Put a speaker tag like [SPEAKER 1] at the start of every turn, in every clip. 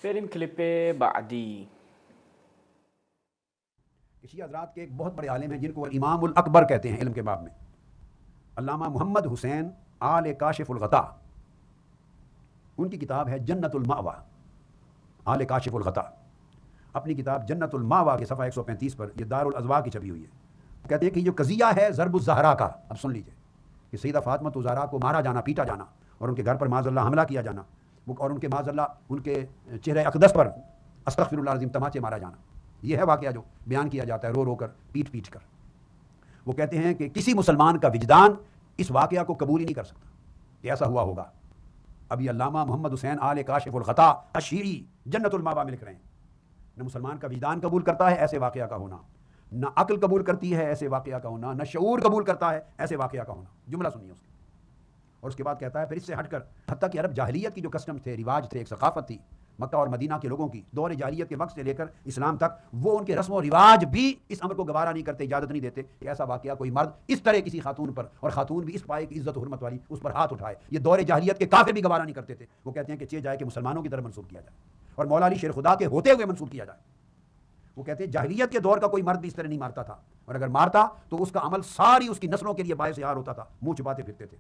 [SPEAKER 1] Film clip بعدی
[SPEAKER 2] شیعہ حضرات کے ایک بہت بڑے عالم ہیں جن کو امام الاکبر کہتے ہیں علم کے باب میں، علامہ محمد حسین آل کاشف الغطا. ان کی کتاب ہے جنت المأوا. آل کاشف الغطا اپنی کتاب جنت المأوا کے صفحہ 135 پر، یہ دار الازواج کی چھپی ہوئی ہے، کہتے ہیں کہ یہ جو قضیہ ہے ضرب الزہرا کا، اب سن لیجئے، کہ سیدہ فاطمہ زہرا کو مارا جانا، پیٹا جانا، اور ان کے گھر پر معاذ اللہ حملہ کیا جانا، اور ان کے معاذ اللہ ان کے چہرے اقدس پر استغفر اللہ العظیم تماچے مارا جانا، یہ ہے واقعہ جو بیان کیا جاتا ہے رو رو کر، پیٹ پیٹ کر. وہ کہتے ہیں کہ کسی مسلمان کا وجدان اس واقعہ کو قبول ہی نہیں کر سکتا کہ ایسا ہوا ہوگا. اب یہ علامہ محمد حسین آل کاشف الغطا الشیعی جنت المأوا میں لکھ رہے ہیں. نہ مسلمان کا وجدان قبول کرتا ہے ایسے واقعہ کا ہونا، نہ عقل قبول کرتی ہے ایسے واقعہ کا ہونا، نہ شعور قبول کرتا ہے ایسے واقعہ کا ہونا. جملہ سنیے اس کے، اور اس کے بعد کہتا ہے پھر اس سے ہٹ کر حتیٰ کہ عرب جاہلیت کی جو کسٹم تھے، رواج تھے، ایک ثقافت تھی مکہ اور مدینہ کے لوگوں کی دور جاہلیت کے وقت سے لے کر اسلام تک، وہ ان کے رسم و رواج بھی اس امر کو گوارا نہیں کرتے، اجازت نہیں دیتے کہ ایسا واقعہ کوئی مرد اس طرح کسی خاتون پر، اور خاتون بھی اس پائے کی عزت و حرمت والی، اس پر ہاتھ اٹھائے. یہ دور جاہلیت کے کافر بھی گوارا نہیں کرتے تھے. وہ کہتے ہیں کہ چاہے جائے کہ مسلمانوں کی طرف منسوب کیا جائے، اور مولا علی شیر خدا کے ہوتے ہوئے منسوب کیا جائے. وہ کہتے ہیں جاہلیت کے دور کا کوئی مرد بھی اس طرح نہیں مارتا تھا، اور اگر مارتا تو اس کا عمل ساری اس کی نسلوں کے لیے باعث یار ہوتا تھا، منہ چھپاتے پھرتے تھے.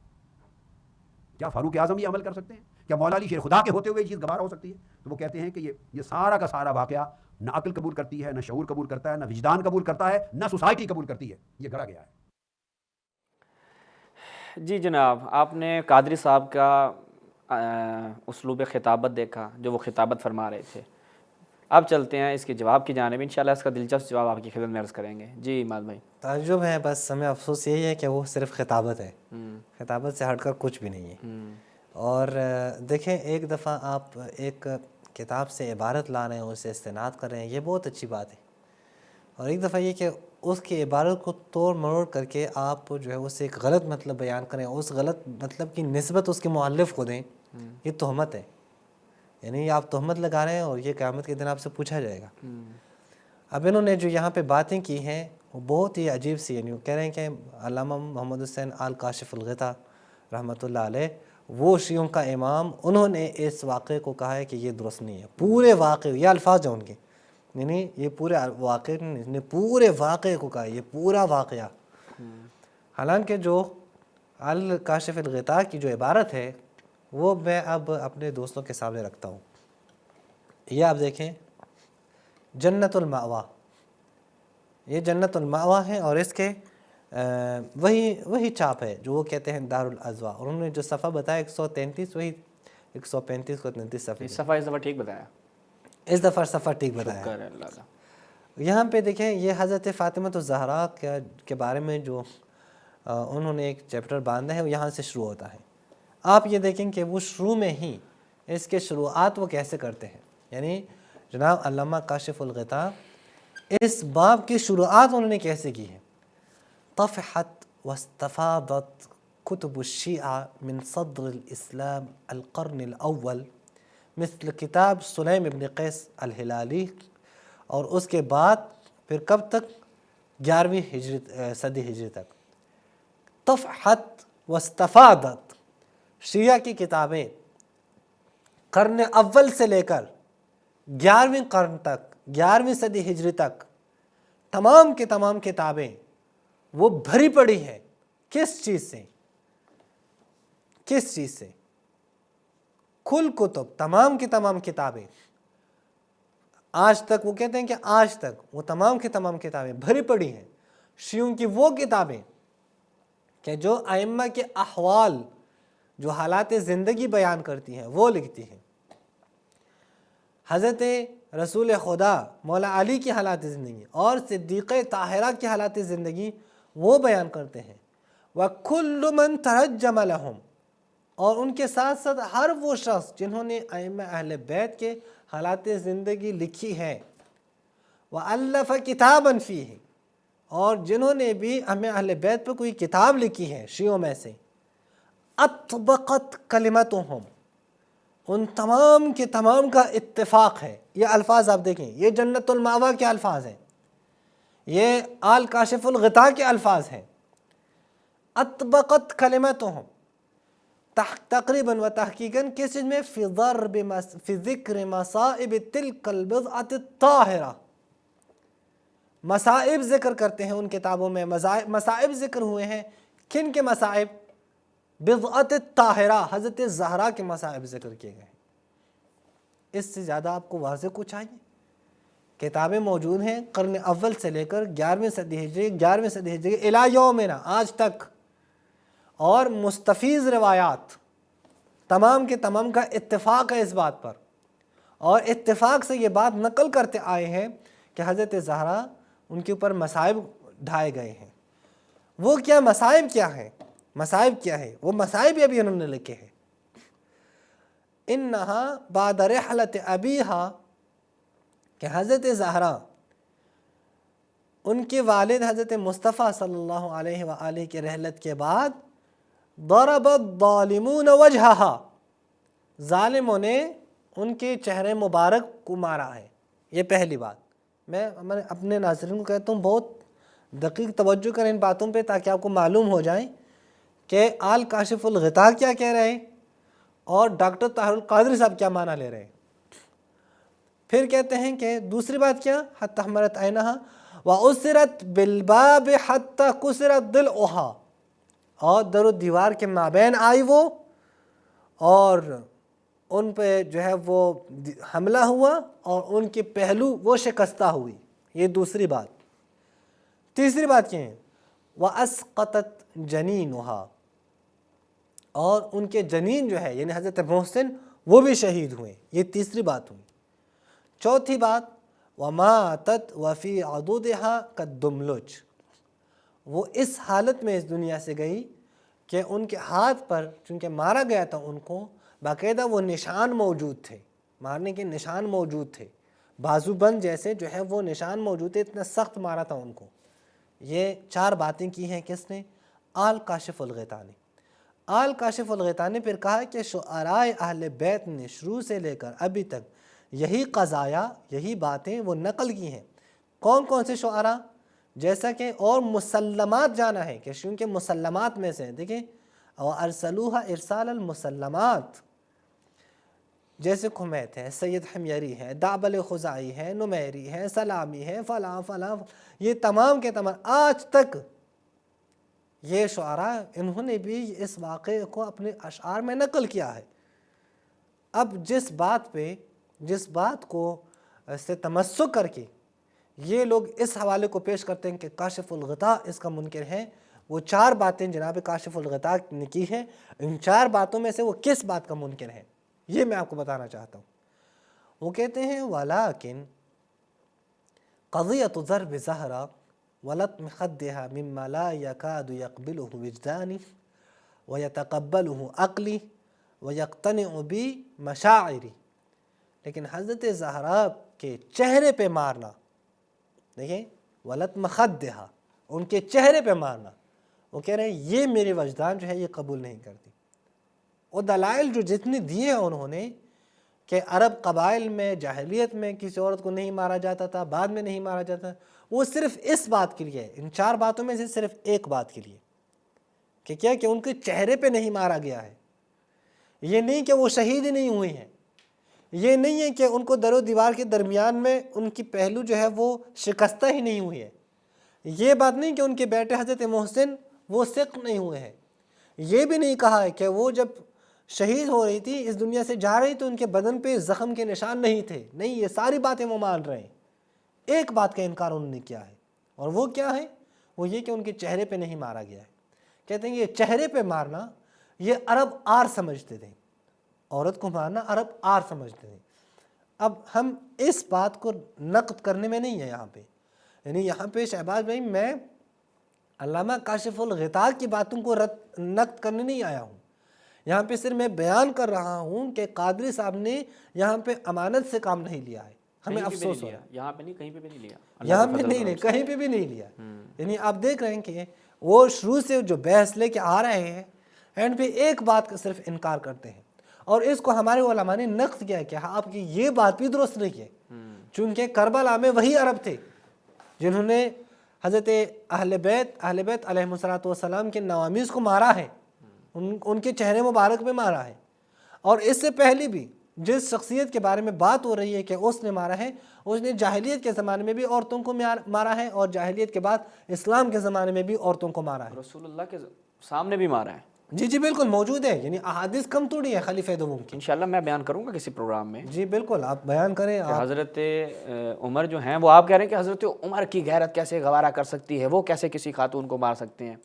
[SPEAKER 2] کیا فاروق اعظم یہ عمل کر سکتے ہیں؟ کیا مولا علی شیر خدا کے ہوتے ہوئے یہ چیز گوارا ہو سکتی ہے؟ تو وہ کہتے ہیں کہ یہ سارا کا سارا واقعہ نہ عقل قبول کرتی ہے، نہ شعور قبول کرتا ہے، نہ وجدان قبول کرتا ہے، نہ سوسائٹی قبول کرتی ہے، یہ گھڑا گیا ہے.
[SPEAKER 1] جی جناب، آپ نے قادری صاحب کا اسلوب خطابت دیکھا جو وہ خطابت فرما رہے تھے. اب چلتے ہیں اس کے جواب کی جانب، انشاءاللہ اس کا دلچسپ جواب آپ کی خدمت میں عرض کریں گے. جی ماد بھائی.
[SPEAKER 3] تعجب ہے، بس ہمیں افسوس یہی ہے کہ وہ صرف خطابت ہے، خطابت سے ہٹ کر کچھ بھی نہیں ہے. اور دیکھیں، ایک دفعہ آپ ایک کتاب سے عبارت لا رہے ہیں، اسے استناد کر رہے ہیں، یہ بہت اچھی بات ہے. اور ایک دفعہ یہ کہ اس کی عبارت کو توڑ مروڑ کر کے آپ جو ہے اسے ایک غلط مطلب بیان کریں، اس غلط مطلب کی نسبت اس کے مؤلف کو دیں، یہ تہمت ہے. یعنی آپ تہمت لگا رہے ہیں، اور یہ قیامت کے دن آپ سے پوچھا جائے گا. اب انہوں نے جو یہاں پہ باتیں کی ہیں وہ بہت ہی عجیب سی، یعنی وہ کہہ رہے ہیں کہ علامہ محمد حسین آل کاشف الغطا رحمۃ اللہ علیہ وہ شیعوں کا امام، انہوں نے اس واقعے کو کہا ہے کہ یہ درست نہیں ہے. پورے واقعے، یہ الفاظ ہیں ان کے، یعنی یہ پورے واقعے نے پورے واقعے کو کہا، یہ پورا واقعہ. حالانکہ جو الکاشف الغطا کی جو عبارت ہے وہ میں اب اپنے دوستوں کے سامنے رکھتا ہوں. یہ آپ دیکھیں، جنت المأوا، یہ جنت المأوا ہے، اور اس کے وہی چاپ ہے جو وہ کہتے ہیں دار الازواج. اور انہوں نے جو صفحہ بتایا 133، وہی 135 کو 39 صفحے.
[SPEAKER 1] اس دفعہ ٹھیک بتایا،
[SPEAKER 3] اس دفعہ صفحہ ٹھیک بتایا.
[SPEAKER 1] شکر ہے اللہ کا.
[SPEAKER 3] یہاں پہ دیکھیں، یہ حضرت فاطمہ الزہرا کے بارے میں جو انہوں نے ایک چیپٹر باندھا ہے، وہ یہاں سے شروع ہوتا ہے. آپ یہ دیکھیں کہ وہ شروع میں ہی اس کے شروعات وہ کیسے کرتے ہیں. یعنی جناب علامہ کاشف الغطا اس باب کی شروعات انہوں نے کیسے کی ہے. طفحت واستفاضت کتب الشیعہ من صدر الاسلام القرن الاول مثل کتاب سلیم ابن قیس الہلالی، اور اس کے بعد پھر کب تک؟ 11ویں صدی ہجری تک. طفحت واستفاضت، شیعہ کی کتابیں قرن اول سے لے کر 11ویں قرن تک، 11ویں صدی ہجری تک تمام کی تمام کتابیں وہ بھری پڑی ہیں. کس چیز سے؟ کس چیز سے؟ کل کتب، تمام کی تمام کتابیں آج تک، وہ کہتے ہیں کہ آج تک وہ تمام کی تمام کتابیں بھری پڑی ہیں. شیعوں کی وہ کتابیں کہ جو ائمہ کے احوال، جو حالات زندگی بیان کرتی ہیں، وہ لکھتی ہیں. حضرت رسول خدا مولا علی کی حالات زندگی اور صدیقہ طاہرہ کی حالات زندگی وہ بیان کرتے ہیں. وَكُلُّ مَنْ تَرَجَّمَ لَهُمْ، اور ان کے ساتھ ساتھ ہر وہ شخص جنہوں نے ائمہ اہل بیت کے حالات زندگی لکھی ہے. وَأَلَّفَ كِتَابًا فِيهِ، اور جنہوں نے بھی ائمہ اہل بیت پر کوئی کتاب لکھی ہے شیعوں میں سے. اطبقت کلمتہم، ان تمام کے تمام کا اتفاق ہے. یہ الفاظ آپ دیکھیں، یہ جنت المأوا کے الفاظ ہیں، یہ آل کاشف الغطا کے الفاظ ہیں. اطبقت کلمتہم، تقریباً و تحقیقاً کس چیز میں؟ فی ذکر مصائب تلک البضعۃ الطاہرہ، مصائب ذکر کرتے ہیں ان کتابوں میں، مصائب ذکر ہوئے ہیں، کن کے مصائب؟ بضعۃ الطاہرہ، حضرت زہرا کے مصائب ذکر کیے گئے۔ اس سے زیادہ آپ کو واضح کچھ چاہیے؟ کتابیں موجود ہیں قرن اول سے لے کر 11ویں صدی ہجری الی یومنا آج تک، اور مستفیض روایات تمام کے تمام کا اتفاق ہے اس بات پر، اور اتفاق سے یہ بات نقل کرتے آئے ہیں کہ حضرت زہرا ان کے اوپر مصائب ڈھائے گئے ہیں۔ وہ کیا مصائب کیا ہیں؟ مصائب کیا ہے؟ وہ مصائب ابھی انہوں نے لکھے ہیں۔ انہا بعد رحلت ابیہا، کہ حضرت زہرا ان کے والد حضرت مصطفیٰ صلی اللہ علیہ وآلہ کے رحلت کے بعد ضرب الظالمون وجہہا، ظالموں نے ان کے چہرے مبارک کو مارا ہے۔ یہ پہلی بات میں اپنے ناظرین کو کہتا ہوں بہت دقیق توجہ کریں ان باتوں پہ تاکہ آپ کو معلوم ہو جائیں کہ آل کاشف الغطاء کیا کہہ رہے ہیں اور ڈاکٹر طاہر القادری صاحب کیا معنی لے رہے ہیں۔ پھر کہتے ہیں کہ دوسری بات کیا؟ حتی حمرت عینہا وَأُسِرَتْ بِالْبَابِ حَتَّى كُسِرَتْ ضِلْعُهَا، اور در و دیوار کے مابین آئی وہ، اور ان پہ جو ہے وہ حملہ ہوا اور ان کے پہلو وہ شکستہ ہوئی۔ یہ دوسری بات۔ تیسری بات کیا ہے؟ وَأَسْقَطَتْ جَنِينُهَا، اور ان کے جنین جو ہے یعنی حضرت محسن وہ بھی شہید ہوئے۔ یہ تیسری بات ہوئی۔ چوتھی بات وَمَاتَتْ وَفِي عَضُدِهَا كَالدُّمْلُجِ، وہ اس حالت میں اس دنیا سے گئی کہ ان کے ہاتھ پر چونکہ مارا گیا تھا ان کو باقاعدہ وہ نشان موجود تھے، مارنے کے نشان موجود تھے، بازو بند جیسے جو ہے وہ نشان موجود تھے، اتنا سخت مارا تھا ان کو۔ یہ چار باتیں کی ہیں کس نے؟ آل کاشف الغطاء نے۔ آل کاشف الغطاء نے پھر کہا کہ شعراء اہل بیت نے شروع سے لے کر ابھی تک یہی قضایا، یہی باتیں وہ نقل کی ہیں۔ کون کون سے شعراء؟ جیسا کہ اور مسلمات جانا ہے کہ چونکہ مسلمات میں سے دیکھیں وَأَرْسَلُوهَا إِرْسَالَ الْمُسَلَّمَات، جیسے کھمیت ہے، سید حمیری ہے، دعبل خزائی ہے، نمیری ہے، سلامی ہے، فلاں فلاں، یہ تمام کے تمام آج تک یہ شعراء انہوں نے بھی اس واقعے کو اپنے اشعار میں نقل کیا ہے۔ اب جس بات کو سے تمسک کر کے یہ لوگ اس حوالے کو پیش کرتے ہیں کہ کاشف الغطاء اس کا منکر ہے، وہ چار باتیں جناب کاشف الغطاء نے کی ہیں، ان چار باتوں میں سے وہ کس بات کا منکر ہے یہ میں آپ کو بتانا چاہتا ہوں۔ وہ کہتے ہیں وَلَكِنْ قَضِيَةُ ضَرْبِ زَهْرَةٍ وَلَطْمِ خَدِّهَا مِمَّا لَا يَكَادُ يَقْبِلُهُ وِجْدَانِي وَيَتَقَبَّلُهُ عَقْلِي وَيَقْتَنِعُ بِي مَشَاعِرِي، لیکن حضرت زہرا کے چہرے پہ مارنا، دیکھیں وَلَطْمِ خَدِّهَا، ان کے چہرے پہ مارنا، وہ کہہ رہے ہیں یہ میرے وجدان جو ہے یہ قبول نہیں کرتی۔ وہ دلائل جو جتنے دیے ہیں انہوں نے کہ عرب قبائل میں جاہلیت میں کسی عورت کو نہیں مارا جاتا تھا، بعد میں نہیں مارا جاتا، وہ صرف اس بات کے لیے ہے، ان چار باتوں میں سے صرف ایک بات کے لیے کہ کیا کہ ان کے چہرے پہ نہیں مارا گیا ہے۔ یہ نہیں کہ وہ شہید ہی نہیں ہوئی ہیں، یہ نہیں ہے کہ ان کو در و دیوار کے درمیان میں ان کی پہلو جو ہے وہ شکستہ ہی نہیں ہوئی ہے، یہ بات نہیں کہ ان کے بیٹے حضرت محسن وہ سقط نہیں ہوئے ہیں، یہ بھی نہیں کہا ہے کہ وہ جب شہید ہو رہی تھی اس دنیا سے جا رہی تو ان کے بدن پہ زخم کے نشان نہیں تھے، نہیں، یہ ساری باتیں وہ مان رہے ہیں۔ ایک بات کا انکار انہوں نے کیا ہے، اور وہ کیا ہے؟ وہ یہ کہ ان کے چہرے پہ نہیں مارا گیا ہے۔ کہتے ہیں یہ چہرے پہ مارنا یہ عرب آر سمجھتے تھے، عورت کو مارنا عرب آر سمجھتے تھے۔ اب ہم اس بات کو نقد کرنے میں نہیں ہیں یہاں پہ، یعنی یہاں پہ شہباز بھائی میں علامہ کاشف الغطاء کی باتوں کو نقد کرنے نہیں آیا ہوں، یہاں پہ صرف میں بیان کر رہا ہوں کہ قادری صاحب نے یہاں پہ امانت سے کام نہیں لیا ہے، ہمیں افسوس ہو رہا ہے۔
[SPEAKER 1] یہاں پہ نہیں، کہیں پہ بھی نہیں لیا،
[SPEAKER 3] یہاں پہ نہیں، کہیں پہ بھی نہیں لیا۔ یعنی آپ دیکھ رہے ہیں کہ وہ شروع سے جو بحث لے کے آ رہے ہیں اینڈ پہ ایک بات کا صرف انکار کرتے ہیں، اور اس کو ہمارے علماء نے نقد کیا کہ آپ کی یہ بات بھی درست نہیں ہے، چونکہ کربلا میں وہی عرب تھے جنہوں نے حضرت اہل بیت علیہ الصلوۃ والسلام کے نوامیس کو مارا ہے، ان کے چہرے مبارک پہ مارا ہے. اور اس سے پہلے بھی جس شخصیت کے بارے میں بات ہو رہی ہے کہ اس نے مارا ہے، اس نے جاہلیت کے زمانے میں بھی عورتوں کو مارا ہے، اور جاہلیت کے بعد اسلام کے زمانے میں بھی عورتوں کو مارا ہے.
[SPEAKER 1] رسول اللہ کے سامنے بھی مارا ہے.
[SPEAKER 3] جی جی بالکل موجود ہے، یعنی احادیث کم توڑی ہے خلیفہ دوم کی.
[SPEAKER 1] انشاءاللہ میں بیان کروں گا کسی پروگرام میں.
[SPEAKER 3] جی بالکل آپ بیان کریں.
[SPEAKER 1] کہ حضرت عمر جو ہیں وہ آپ کہہ رہے ہیں کہ حضرت عمر کی غیرت کیسے گوارا کر سکتی ہے، وہ کیسے کسی خاتون کو مار سکتے ہیں.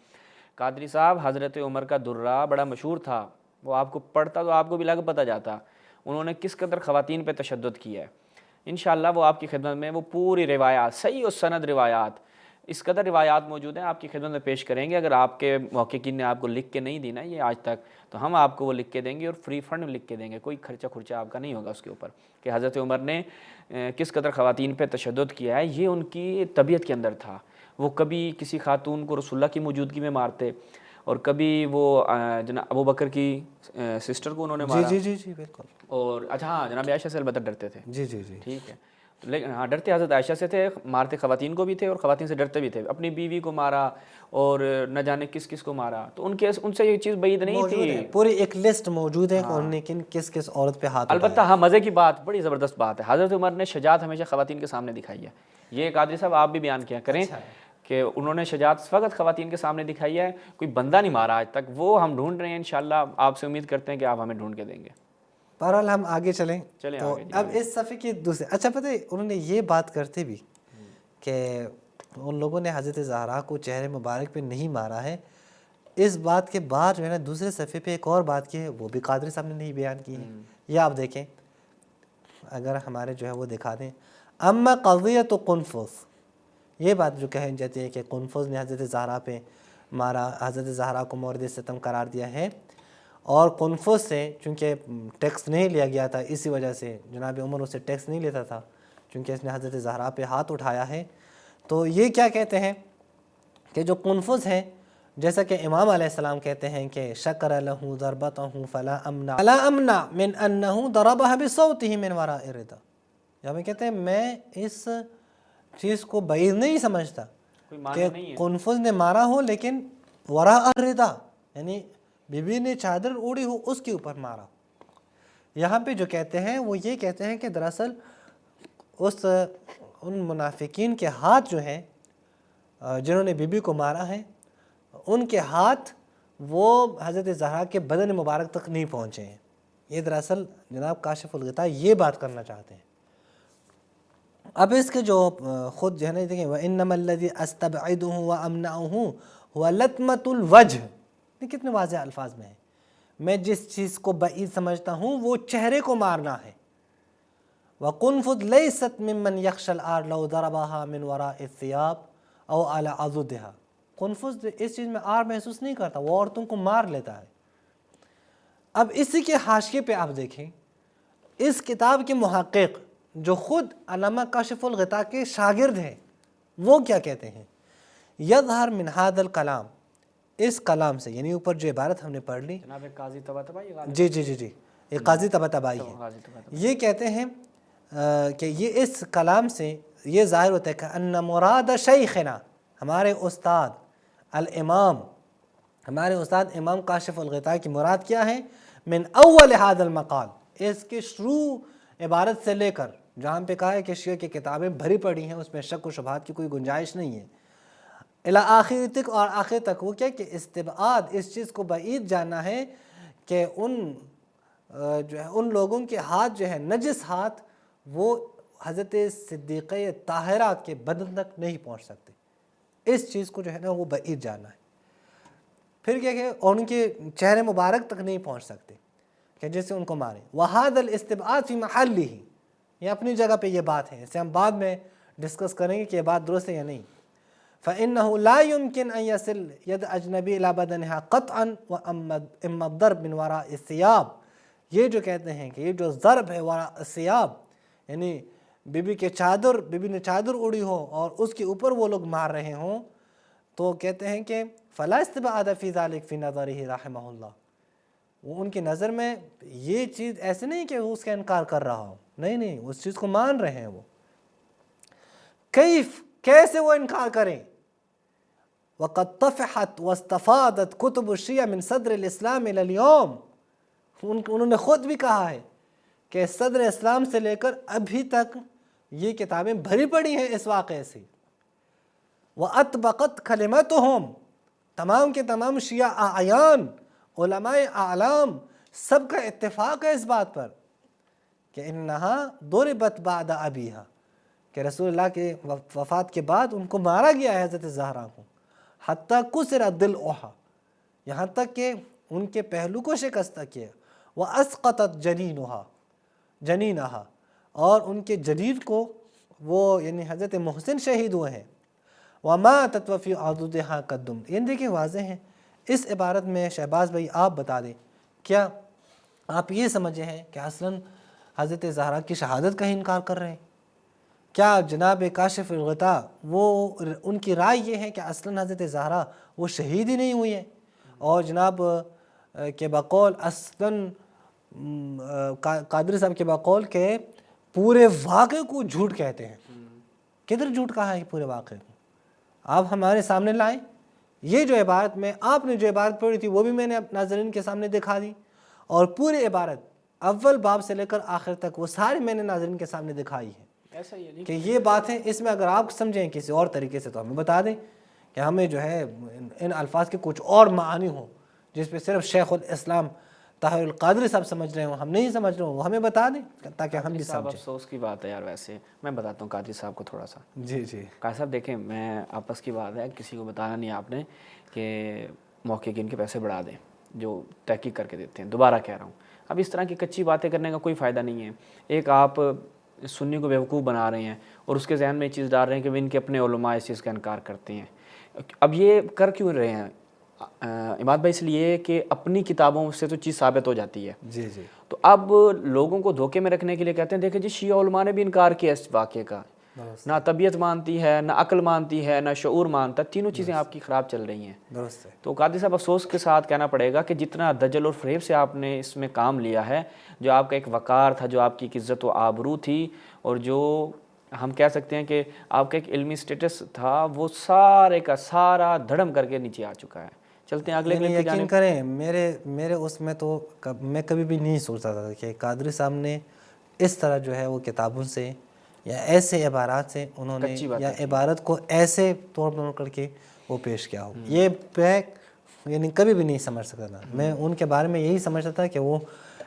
[SPEAKER 1] قادری صاحب حضرت عمر کا درہ بڑا مشہور تھا، وہ آپ کو پڑھتا تو آپ کو بھی لگ پتہ جاتا انہوں نے کس قدر خواتین پہ تشدد کیا ہے. انشاءاللہ وہ آپ کی خدمت میں وہ پوری روایات، صحیح و سند روایات، اس قدر روایات موجود ہیں آپ کی خدمت میں پیش کریں گے. اگر آپ کے محققین نے آپ کو لکھ کے نہیں دی نا یہ آج تک، تو ہم آپ کو وہ لکھ کے دیں گے اور فری فنڈ لکھ کے دیں گے. کوئی خرچہ آپ کا نہیں ہوگا اس کے اوپر کہ حضرت عمر نے کس قدر خواتین پہ تشدد کیا ہے. یہ ان کی طبیعت کے اندر تھا. وہ کبھی کسی خاتون کو رسول اللہ کی موجودگی میں مارتے، اور کبھی وہ جناب ابو بکر کی سسٹر کو انہوں نے مارا.
[SPEAKER 3] جی جی جی بالکل.
[SPEAKER 1] اور اچھا ہاں جناب عائشہ سے البتہ ڈرتے تھے.
[SPEAKER 3] جی جی جی
[SPEAKER 1] ٹھیک ہے، لیکن ہاں ڈرتے حضرت عائشہ سے تھے، مارتے خواتین کو بھی تھے اور خواتین سے ڈرتے بھی تھے. اپنی بیوی کو مارا اور نہ جانے کس کس کو مارا. تو ان سے یہ چیز بعید نہیں تھی.
[SPEAKER 3] پوری ایک لسٹ موجود ہے کہ انہوں نے کس کس عورت پہ ہاتھ.
[SPEAKER 1] البتہ ہاں مزے کی بات، بڑی زبردست بات ہے، حضرت عمر نے شجاعت ہمیشہ خواتین کے سامنے دکھائی ہے. یہ قادری صاحب آپ بھی بیان کیا کریں کہ انہوں نے شجاعت فقط خواتین کے سامنے دکھائی ہے، کوئی بندہ نہیں مارا آج تک. وہ ہم ڈھونڈ رہے ہیں، انشاءاللہ آپ سے امید کرتے ہیں کہ آپ ہمیں ڈھونڈ کے دیں گے.
[SPEAKER 3] بہرحال ہم آگے چلیں. تو
[SPEAKER 1] آگے.
[SPEAKER 3] اب اس صفحے کی دوسرے اچھا پتہ ہے انہوں نے یہ بات کرتے بھی کہ ان لوگوں نے حضرت زہرا کو چہرے مبارک پہ نہیں مارا ہے. اس بات کے بعد جو ہے نا دوسرے صفحے پہ ایک اور بات کی ہے، وہ بھی قادری صاحب نے نہیں بیان کی ہے. یہ آپ دیکھیں، اگر ہمارے جو ہے وہ دکھا دیں. اما قضیۃ قنفذ، یہ بات جو کہی جاتی ہے کہ قنفذ نے حضرت زہرا پہ مارا، حضرت زہرا کو مورد ستم قرار دیا ہے. اور قنفذ سے چونکہ ٹیکس نہیں لیا گیا تھا، اسی وجہ سے جناب عمر اس سے ٹیکس نہیں لیتا تھا چونکہ اس نے حضرت زہرا پہ ہاتھ اٹھایا ہے. تو یہ کیا کہتے ہیں کہ جو قنفذ ہے، جیسا کہ امام علیہ السلام کہتے ہیں کہ شکر لہ ضربتہ فلا امنع من انہ ضربہ بصوتہ من وراء الردہ. جب میں کہتے ہیں میں اس چیز کو بعید نہیں سمجھتا کہ قنفذ نے مارا ہو لیکن وراء الردہ، یعنی بی بی نے چادر اوڑی ہو اس کے اوپر مارا. یہاں پہ جو کہتے ہیں وہ یہ کہتے ہیں کہ دراصل ان منافقین کے ہاتھ جو ہیں جنہوں نے بی بی کو مارا ہے، ان کے ہاتھ وہ حضرت زہرا کے بدن مبارک تک نہیں پہنچے ہیں. یہ دراصل جناب کاشف الغطاء یہ بات کرنا چاہتے ہیں. اب اس کے جو خود جو ہے نا دیکھیں وَإِنَّمَا الَّذِي أَسْتَبْعِدُهُ وَأَمْنَعُهُ هُوَ لَطْمَةُ الْوَجْهِ. یہ کتنے واضح الفاظ میں ہے، میں جس چیز کو بعید سمجھتا ہوں وہ چہرے کو مارنا ہے. وَقُنْفُذْ لَيْسَتْ مِمَّنْ يَخْشَى الْعَارَ لَوْ ضَرَبَهَا مِنْ وَرَاءِ الثِّيَابِ أَوْ عَلَى عَضُدِهَا. قنفذ اس چیز میں عار محسوس نہیں کرتا، وہ عورتوں کو مار لیتا ہے. اب اسی کے حاشیے پہ آپ دیکھیں اس کتاب کے محقق جو خود علامہ کاشف الغطاء کے شاگرد ہیں، وہ کیا کہتے ہیں؟ یظہر من ھذا الکلام، اس کلام سے، یعنی اوپر جو عبارت ہم نے پڑھ لی
[SPEAKER 1] جناب قاضی طباطبائی،
[SPEAKER 3] جی جی جی جی یہ قاضی طباطبائی ہے، یہ کہتے ہیں کہ یہ اس کلام سے یہ ظاہر ہوتا ہے کہ ان مراد شیخنا، ہمارے استاد الامام، ہمارے استاد امام کاشف الغطاء کی مراد کیا ہے؟ من اول ھذا المقال، اس کے شروع عبارت سے لے کر جہاں پہ کہا ہے کہ شیعہ کی کتابیں بھری پڑی ہیں، اس میں شک و شبہات کی کوئی گنجائش نہیں ہے، الی آخر تک، اور آخر تک وہ کیا کہ استبعاد، اس چیز کو بعید جاننا ہے کہ جو ہے ان لوگوں کے ہاتھ جو ہے نجس ہاتھ وہ حضرت صدیقہ طاہرہ کے بدن تک نہیں پہنچ سکتے. اس چیز کو جو ہے نا وہ بعید جاننا ہے. پھر کیا کہ ان کے چہرے مبارک تک نہیں پہنچ سکتے کہ جیسے ان کو ماریں. وَهَذَا الْإِسْتِبْعَادُ فِي مَحَلِّهِ، یہ اپنی جگہ پہ یہ بات ہے، اسے ہم بعد میں ڈسکس کریں گے کہ یہ بات درست ہے یا نہیں. فَإِنَّهُ لَا يُمْكِنْ أَن يَصِلَ يَدْ أَجْنَبِيٍّ إِلَىٰ بَدَنِهَا قَطْعًا وَإِمَّا الضَّرْبُ مِنْ وَرَاءِ الثِّيَابِ، یہ جو کہتے ہیں کہ یہ جو ضرب ہے وراء الثِّيَابِ، یعنی بی بی کے چادر، بی بی نے چادر اڑی ہو اور اس کے اوپر وہ لوگ مار رہے ہوں، تو کہتے ہیں کہ فَلَا اسْتِبْعَادَ فِي ذَلِكَ فِي نَظَرِهِ رَحِمَهُ اللَّهُ، وہ ان کی نظر میں یہ چیز ایسے نہیں کہ وہ اس کا انکار کر رہا ہو، نہیں اس چیز کو مان رہے ہیں وہ. کیف، کیسے وہ انکار کریں؟ وقد طفحت واستفادت کتب الشیعہ من صدر الاسلام الی اليوم، انہوں نے خود بھی کہا ہے کہ صدر اسلام سے لے کر ابھی تک یہ کتابیں بھری پڑی ہیں اس واقعے سے۔ وَأَطْبَقَتْ كَلِمَتُهُمْ، تمام کے تمام شیعہ اعیان، علماء اعلام، سب کا اتفاق ہے اس بات پر کہ انہا ضربت بعد ابیہا، کہ رسول اللہ کے وفات کے بعد ان کو مارا گیا ہے حضرت زہرا کو، حتیٰ کسر ضلعها، یہاں تک کہ ان کے پہلو کو شکستہ کیا، وَأَسْقَطَتْ جَنِينَهَا، اور ان کے جنین کو وہ یعنی حضرت محسن شہید ہوئے ہیں، وَمَاتَتْ وَفِي عَضُدِهَا قَدُّمْ۔ یہ دیکھیں واضح ہیں اس عبارت میں۔ شہباز بھائی آپ بتا دیں، کیا آپ یہ سمجھے ہیں کہ اصلاً حضرت زہرا کی شہادت کا انکار کر رہے ہیں؟ کیا جناب کاشف الغطاء وہ ان کی رائے یہ ہے کہ اصلاً حضرت زہرا وہ شہید ہی نہیں ہوئی ہے، اور جناب کے بقول اصلاً قادری صاحب کے بقول کہ پورے واقعے کو جھوٹ کہتے ہیں؟ کدھر جھوٹ کہا ہے پورے واقعے کو؟ آپ ہمارے سامنے لائیں۔ یہ جو عبارت میں آپ نے جو عبارت پڑھی تھی وہ بھی میں نے ناظرین کے سامنے دکھا دی، اور پوری عبارت اول باب سے لے کر آخر تک وہ ساری میں نے ناظرین کے سامنے دکھائی ہے
[SPEAKER 1] ایسا ہی ہے
[SPEAKER 3] کہ یہ بات ہے۔ اس میں اگر آپ سمجھیں کسی اور طریقے سے تو ہمیں بتا دیں کہ ہمیں جو ہے ان الفاظ کے کچھ اور معانی ہوں جس پہ صرف شیخ الاسلام طاہر القادری صاحب سمجھ رہے ہوں، ہم نہیں سمجھ رہے ہوں، وہ ہمیں بتا دیں تاکہ ہم بھی
[SPEAKER 1] صاحب
[SPEAKER 3] سمجھیں۔
[SPEAKER 1] افسوس کی بات ہے یار، ویسے میں بتاتا ہوں قادری صاحب کو تھوڑا سا۔
[SPEAKER 3] جی جی
[SPEAKER 1] قادری صاحب دیکھیں، میں آپس کی بات ہے، کسی کو بتانا نہیں آپ نے کہ محققین کے پیسے بڑھا دیں جو تحقیق کر کے دیتے ہیں۔ دوبارہ کہہ رہا ہوں، اب اس طرح کی کچی باتیں کرنے کا کوئی فائدہ نہیں ہے۔ ایک آپ سنی کو بیوقوف بنا رہے ہیں اور اس کے ذہن میں یہ چیز ڈال رہے ہیں کہ وہ ان کے اپنے علماء اس چیز کا انکار کرتے ہیں۔ اب یہ کر کیوں رہے ہیں عماد بھائی؟ اس لیے کہ اپنی کتابوں سے تو چیز ثابت ہو جاتی ہے۔
[SPEAKER 3] جی جی
[SPEAKER 1] تو اب لوگوں کو دھوکے میں رکھنے کے لیے کہتے ہیں دیکھیں جی شیعہ علماء نے بھی انکار کیا اس واقعے کا، نہ طبیعت مانتی ہے، نہ عقل مانتی ہے، نہ شعور مانتا، تینوں چیزیں آپ کی خراب چل رہی ہیں۔
[SPEAKER 3] درست ہے۔
[SPEAKER 1] تو قادری صاحب افسوس کے ساتھ کہنا پڑے گا کہ جتنا دجل اور فریب سے آپ نے اس میں کام لیا ہے، جو آپ کا ایک وقار تھا، جو آپ کی عزت و آبرو تھی، اور جو ہم کہہ سکتے ہیں کہ آپ کا ایک علمی سٹیٹس تھا، وہ سارے کا سارا دھڑم کر کے نیچے آ چکا ہے۔ چلتے ہیں اگلے کلپ کی
[SPEAKER 3] یقین
[SPEAKER 1] جانب۔
[SPEAKER 3] کریں میرے اس میں تو میں کبھی بھی نہیں سوچتا تھا کہ قادری صاحب نے اس طرح جو ہے وہ کتابوں سے یا ایسے عبارات سے انہوں نے یا عبارت کو ایسے توڑ موڑ کر کے وہ پیش کیا ہو، یہ پیک یعنی کبھی بھی نہیں سمجھ سکتا تھا۔ میں ان کے بارے میں یہی سمجھتا تھا کہ وہ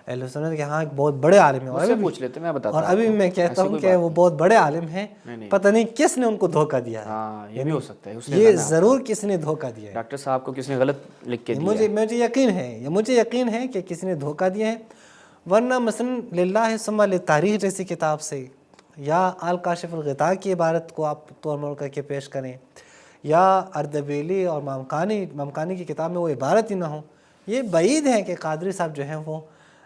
[SPEAKER 3] اہل سنت کے ہاں ایک بہت بڑے عالم ہیں،
[SPEAKER 1] مجھ سے پوچھ لیتے، میں بتاتا
[SPEAKER 3] اور ابھی میں کہتا ہوں کہ وہ بہت بڑے عالم ہیں، پتہ نہیں کس نے ان کو دھوکہ دیا ہے۔
[SPEAKER 1] ہاں یہ بھی ہو سکتا ہے،
[SPEAKER 3] یہ ضرور کس نے دھوکہ دیا ہے۔
[SPEAKER 1] ڈاکٹر صاحب کو کس نے غلط لکھ کے دیا۔
[SPEAKER 3] مجھے یقین ہے کہ کسی نے دھوکہ دیا ہے، ورنہ مثلا للہ ثم للتاریخ جیسی کتاب سے یا الکاشف الغطاء کی عبارت کو آپ توڑ موڑ کر کے پیش کریں، یا اردبیلی اور مامکانی کی کتاب میں وہ عبارت ہی نہ ہو، یہ بعید ہے کہ قادری صاحب جو ہیں وہ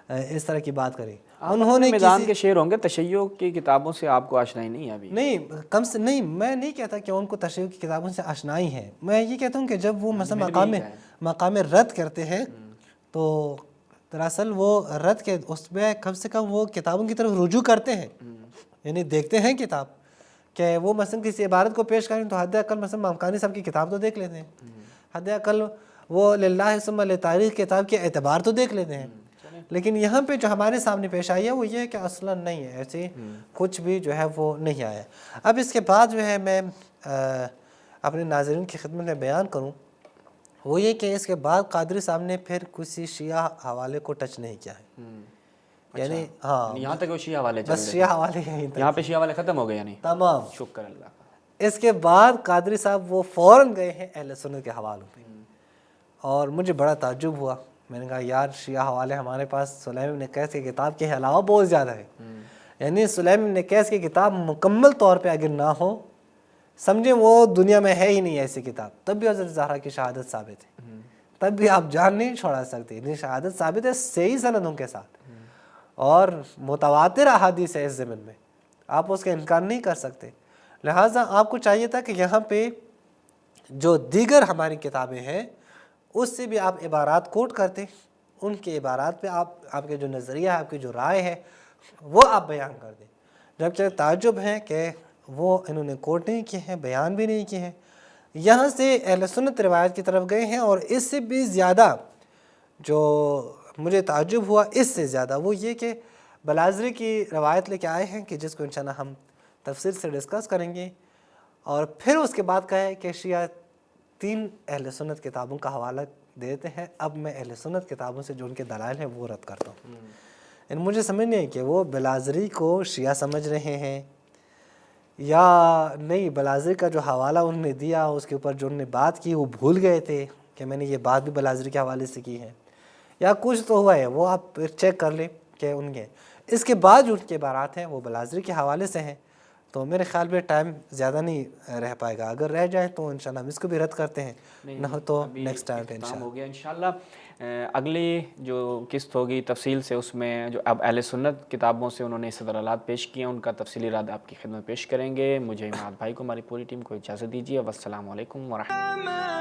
[SPEAKER 3] اس طرح کی بات کریں۔ انہوں نے
[SPEAKER 1] میدان کے شعر ہوں گے، تشیع کی کتابوں سے آپ کو آشنائی نہیں ہے ابھی؟
[SPEAKER 3] نہیں، کم سے نہیں، میں نہیں کہتا کہ ان کو تشیع کی کتابوں سے آشنائی ہے، میں یہ کہتا ہوں کہ جب وہ مثلا مقام رد کرتے ہیں تو دراصل وہ رد کے اس میں کم سے کم وہ کتابوں کی طرف رجوع کرتے ہیں، یعنی دیکھتے ہیں کتاب کہ وہ مثلا کسی عبارت کو پیش کریں تو حد اقل مثلا مامکانی صاحب کی کتاب تو دیکھ لیتے ہیں، حد اقل وہ للہ ثم للتاریخ کتاب کے اعتبار تو دیکھ لیتے ہیں۔ لیکن یہاں پہ جو ہمارے سامنے پیش آئی ہے وہ یہ ہے کہ اصلا نہیں ہے، ایسے کچھ بھی جو ہے وہ نہیں آیا۔ اب اس کے بعد جو ہے میں اپنے ناظرین کی خدمت میں بیان کروں وہ یہ کہ اس کے بعد قادری صاحب نے پھر کسی شیعہ حوالے کو ٹچ نہیں کیا ہے، یعنی ہاں
[SPEAKER 1] یہاں تک وہ شیعہ والے چل
[SPEAKER 3] بس شیعہ حوالے یہیں تک،
[SPEAKER 1] یہاں پہ شیعہ والے ختم ہو گئے یعنی
[SPEAKER 3] تمام۔
[SPEAKER 1] شکر اللہ کا۔
[SPEAKER 3] اس کے بعد قادری صاحب وہ فوراً گئے ہیں اہل سنت کے حوالوں پہ، اور مجھے بڑا تعجب ہوا۔ میں نے کہا یار شیعہ حوالے ہمارے پاس سلیم بن قیس کی کتاب کے علاوہ بہت زیادہ ہے، یعنی سلیم بن قیس کی کتاب مکمل طور پہ اگر نہ ہو، سمجھیں وہ دنیا میں ہے ہی نہیں ایسی کتاب، تب بھی حضرت زہرا کی شہادت ثابت ہے، تب بھی آپ جان نہیں چھوڑا سکتے، یعنی شہادت ثابت ہے صحیح سندوں کے ساتھ، اور متواتر احادیث ہے اس ضمن میں، آپ اس کا انکار نہیں کر سکتے۔ لہٰذا آپ کو چاہیے تھا کہ یہاں پہ جو دیگر ہماری کتابیں ہیں اس سے بھی آپ عبارات کوٹ کرتے، ان کے عبارات پہ آپ کے جو نظریہ ہے، آپ کی جو رائے ہے وہ آپ بیان کر دیں، جبکہ تعجب ہے کہ وہ انہوں نے کوٹ نہیں کیے ہیں، بیان بھی نہیں کیے ہیں۔ یہاں سے اہل سنت روایت کی طرف گئے ہیں، اور اس سے بھی زیادہ جو مجھے تعجب ہوا، اس سے زیادہ وہ یہ کہ بلازری کی روایت لے کے آئے ہیں کہ جس کو انشاءاللہ ہم تفصیل سے ڈسکس کریں گے، اور پھر اس کے بعد کہا ہے کہ شیعہ 3 اہل سنت کتابوں کا حوالہ دیتے ہیں۔ اب میں اہل سنت کتابوں سے جو ان کے دلائل ہیں وہ رد کرتا ہوں۔ مجھے سمجھ نہیں ہے کہ وہ بلازری کو شیعہ سمجھ رہے ہیں یا نہیں، بلازری کا جو حوالہ انہوں نے دیا اس کے اوپر جو انہوں نے بات کی وہ بھول گئے تھے کہ میں نے یہ بات بھی بلازری کے حوالے سے کی ہے، یا کچھ تو ہوا ہے، وہ آپ چیک کر لیں کہ ان کے اس کے بعد جو ان کے عبارات ہیں وہ بلازری کے حوالے سے ہیں۔ تو میرے خیال میں ٹائم زیادہ نہیں رہ پائے گا، اگر رہ جائے تو انشاءاللہ ہم اس کو بھی رد کرتے ہیں، نہ ہو تو نیکسٹ ٹائم پہ انشاءاللہ
[SPEAKER 1] ہو گیا انشاءاللہ۔ اگلی جو قسط ہوگی تفصیل سے، اس میں جو اب اہل سنت کتابوں سے انہوں نے استدلالات پیش کیے ہیں ان کا تفصیلی رد آپ کی خدمت پیش کریں گے۔ مجھے اماد بھائی کو، ہماری پوری ٹیم کو اجازت دیجیے۔ والسلام علیکم ورحمۃ اللہ۔